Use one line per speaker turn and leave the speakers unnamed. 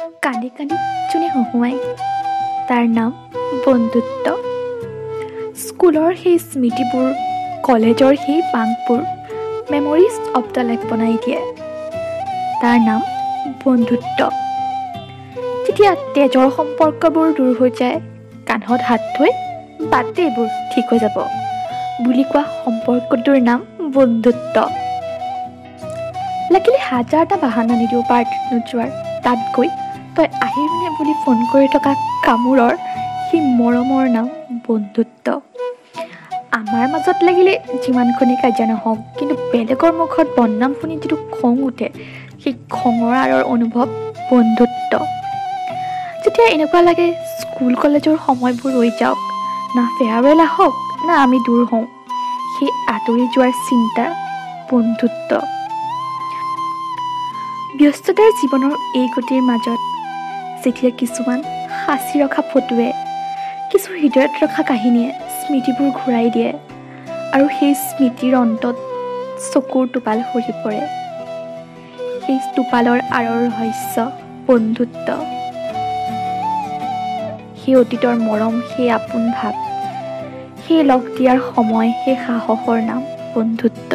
কান্দি কান্দি যোনে হহুৱাই তাৰ নাম বন্ধুত্ব। স্কুলৰ সেই স্মৃতিবোৰ, কলেজৰ সেই বাংকবোৰ মেমৰিজ অফ দ্য লাইফ বনাই দিয়ে। তাৰ নাম বন্ধুত্ব। যেতিয়া তেজৰ সম্পৰ্কবোৰ দূৰ হৈ যায়, কান্ধত হাত থৈ বাদে এইবোৰ ঠিক হৈ যাব বুলি কোৱা সম্পৰ্কটোৰ নাম বন্ধুত্ব। লাগিলে হাজাৰটা বাহানা নিদিও পাৰ্টিত নোযোৱাৰ, তাত গৈ তই আহিবিনে বুলি ফোন কৰি থকা কামোৰৰ সেই মৰমৰ নাম বন্ধুত্ব। আমাৰ মাজত লাগিলে যিমানখনি কাজিয়া নহওক, কিন্তু বেলেগৰ মুখত বদনাম শুনি যিটো খং উঠে, সেই খঙৰ আঁৰৰ অনুভৱ বন্ধুত্ব। যেতিয়া এনেকুৱা লাগে স্কুল কলেজৰ সময়বোৰ ৰৈ যাওক, না ফেয়াৰৱেল আহক না আমি দূৰ হওঁ, সেই আঁতৰি যোৱাৰ চিন্তা বন্ধুত্ব। ব্যস্ততাৰ জীৱনৰ এই গতিৰ মাজত যেতিয়া কিছুমান সাঁচি ৰখা ফটোৱে, কিছু হৃদয়ত ৰখা কাহিনীয়ে স্মৃতিবোৰ ঘূৰাই দিয়ে আৰু সেই স্মৃতিৰ অন্তত চকুৰ টোপাল সৰি পৰে, সেই টোপালৰ আঁৰৰ ৰহস্য বন্ধুত্ব। সেই অতীতৰ মৰম, সেই আপোন ভাৱ, সেই লগ দিয়াৰ সময়, সেই সাহসৰ নাম বন্ধুত্ব।